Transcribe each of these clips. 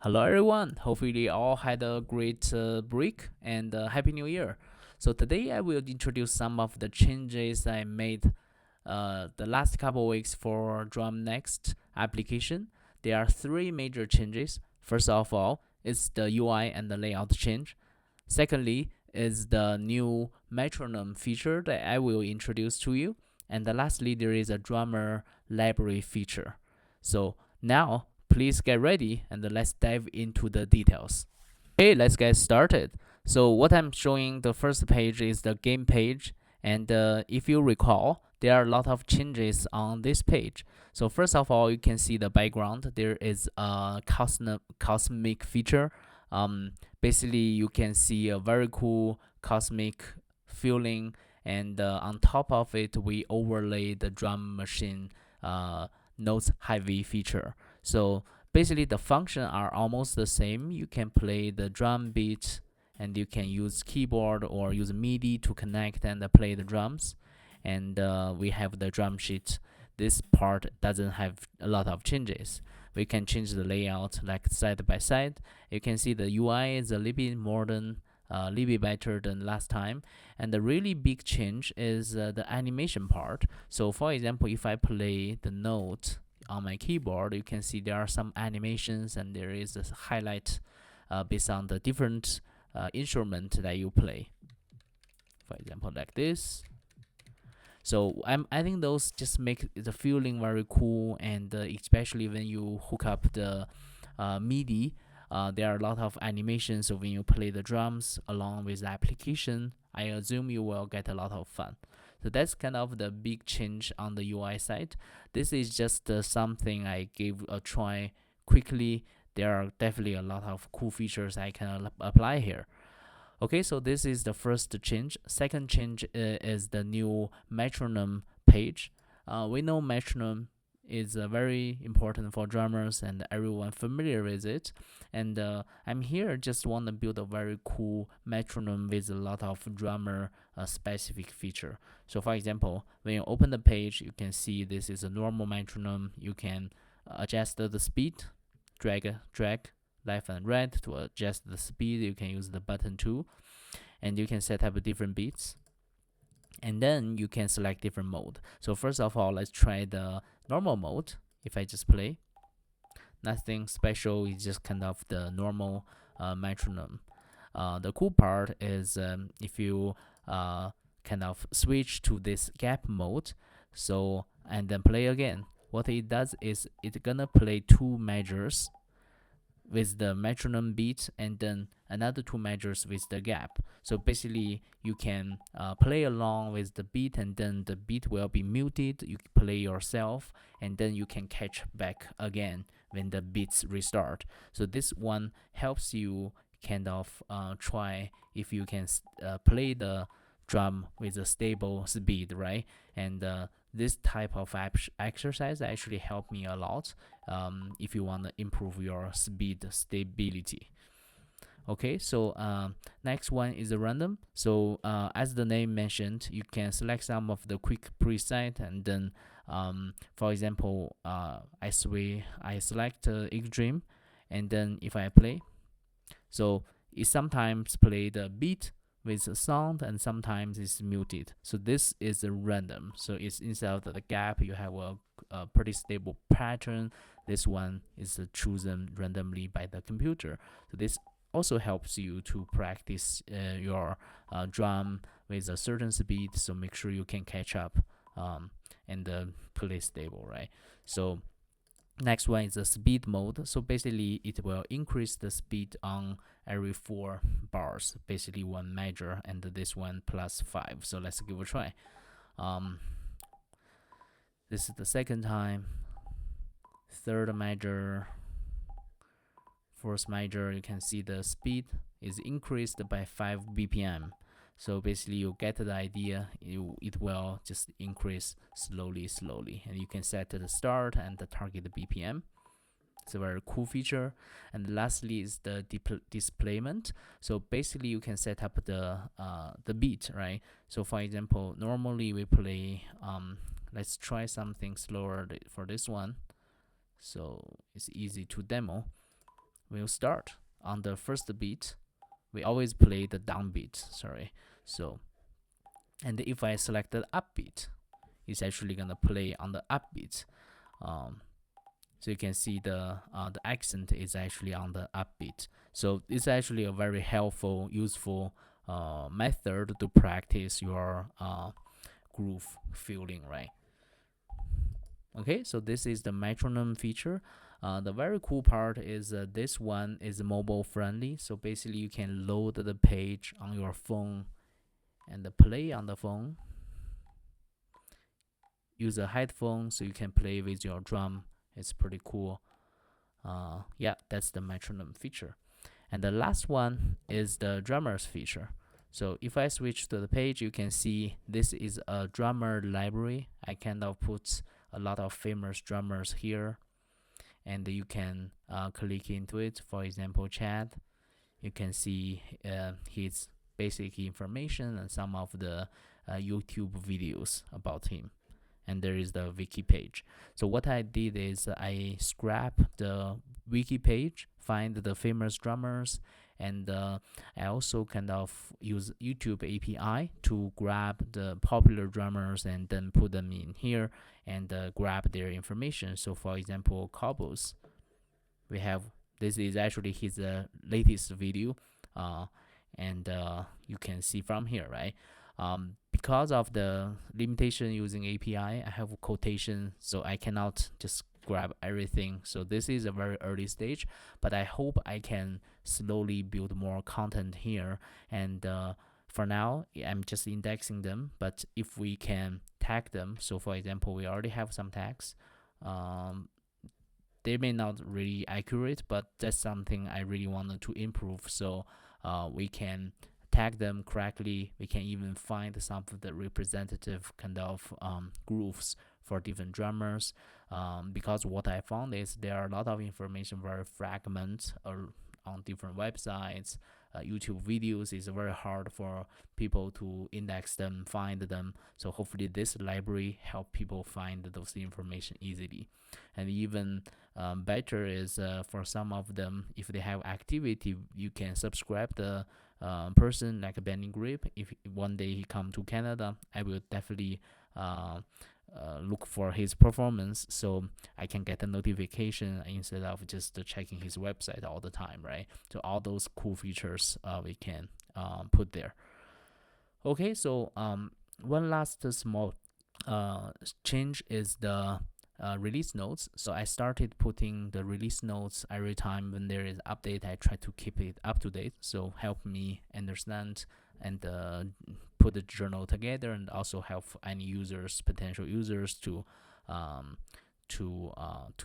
Hello everyone, hopefully you all had a great break and Happy New Year. So today I will introduce some of the changes I made the last couple weeks for DrumNext application. There are three major changes. First of all, it's the UI and the layout change. Secondly, is the new Metronome feature that I will introduce to you. And lastly, there is a drummer library feature. So now, please get ready and let's dive into the details. Okay, let's get started. So what I'm showing, the first page is the game page, and if you recall, there are a lot of changes on this page. So first of all, you can see the background. There is a cosmic feature. Basically, you can see a very cool cosmic feeling, and on top of it, we overlay the drum machine notes heavy feature. So basically the functions are almost the same. You can play the drum beat and you can use keyboard or use MIDI to connect and play the drums. And we have the drum sheet. This part doesn't have a lot of changes. We can change the layout like side by side. You can see the UI is a little bit modern, a little bit better than last time. And the really big change is the animation part. So for example, if I play the note on my keyboard, you can see there are some animations and there is a highlight based on the different instrument that you play. For example, like this. So I'm adding those just make the feeling very cool, and especially when you hook up the MIDI, there are a lot of animations. So when you play the drums along with the application, I assume you will get a lot of fun. So that's kind of the big change on the UI side. This is just something I gave a try quickly. There are definitely a lot of cool features I can apply here. Okay, so this is the first change. Second change is the new metronome page. We know metronome is very important for drummers and everyone familiar with it. And I'm here just want to build a very cool metronome with a lot of drummer specific feature. So for example, when you open the page, you can see this is a normal metronome. You can adjust the speed, drag left and right to adjust the speed. You can use the button too, and you can set up different beats, and then you can select different mode. So first of all, let's try the normal mode. If I just play, nothing special, it's just kind of the normal metronome. The cool part is if you kind of switch to this gap mode, so and then play again, what it does is it's gonna play two measures with the metronome beat and then another two measures with the gap. So basically you can play along with the beat, and then the beat will be muted. You play yourself and then you can catch back again when the beats restart. So this one helps you kind of try if you can play the drum with a stable speed, right? And this type of exercise actually helped me a lot if you want to improve your speed stability. Okay, so next one is a random. So as the name mentioned, you can select some of the quick preset, and then for example, I select extreme, and then if I play, so it sometimes play the beat with a sound and sometimes it's muted. So this is a random. So it's instead of the gap, you have a pretty stable pattern. This one is chosen randomly by the computer. So this also helps you to practice your drum with a certain speed. So make sure you can catch up and play stable, right? So next one is the speed mode. So basically it will increase the speed on every 4 bars, basically one measure, and this one plus 5. So let's give it a try. This is the second time, third measure, fourth measure. You can see the speed is increased by 5 BPM. So basically you get the idea. It will just increase slowly, and you can set the start and the target BPM. It's a very cool feature. And lastly is the displayment. So basically you can set up the beat, right? So for example, normally we play let's try something slower for this one, so it's easy to demo. when you start on the first beat, we always play the downbeat. Sorry. So, and if I select the upbeat, it's actually gonna play on the upbeat. Um, so you can see the accent is actually on the upbeat. So it's actually a very helpful, useful method to practice your groove feeling, right? Okay, so this is the metronome feature. The very cool part is this one is mobile friendly. So basically, you can load the page on your phone and play on the phone. Use a headphone so you can play with your drum. It's pretty cool. Yeah, that's the metronome feature. And the last one is the drummers feature. So if I switch to the page, you can see this is a drummer library. I kind of put a lot of famous drummers here, and you can click into it. For example, Chad. You can see his basic information and some of the YouTube videos about him. And there is the wiki page. So what I did is I scrapped the wiki page, find the famous drummers, and I also kind of use YouTube API to grab the popular drummers and then put them in here and grab their information. So for example, Cobos, we have this is actually his latest video, and you can see from here, right? Because of the limitation using API, I have a quotation, so I cannot just grab everything. So this is a very early stage, but I hope I can slowly build more content here. And for now, I'm just indexing them, but if we can tag them, so for example, we already have some tags. They may not really accurate, but that's something I really wanted to improve. So we can tag them correctly. We can even find some of the representative kind of grooves for different drummers. Because what I found is there are a lot of information very fragmented on different websites. YouTube videos is very hard for people to index them, find them. So hopefully this library help people find those information easily. And even better is for some of them, if they have activity, you can subscribe the person like Benny Grip. If one day he come to Canada, I will definitely look for his performance, so I can get a notification instead of just checking his website all the time, right? So all those cool features we can put there. Okay, so one last small change is the release notes. So I started putting the release notes every time when there is update. I try to keep it up to date, so help me understand and put the journal together, and also help any users, potential users, to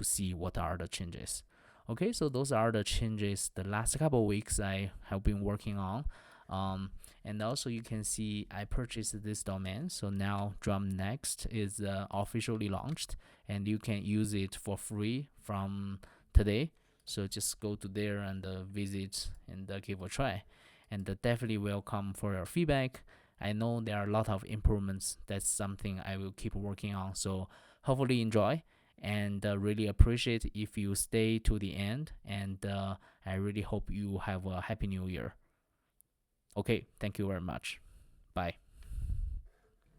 see what are the changes. Okay, so those are the changes the last couple of weeks I have been working on. And also you can see I purchased this domain, so now DrumNext is officially launched, and you can use it for free from today. So just go to there and visit and give a try, and definitely welcome for your feedback. I know there are a lot of improvements. That's something I will keep working on. So hopefully enjoy, and really appreciate if you stay to the end, and I really hope you have a happy new year. Okay, thank you very much. Bye.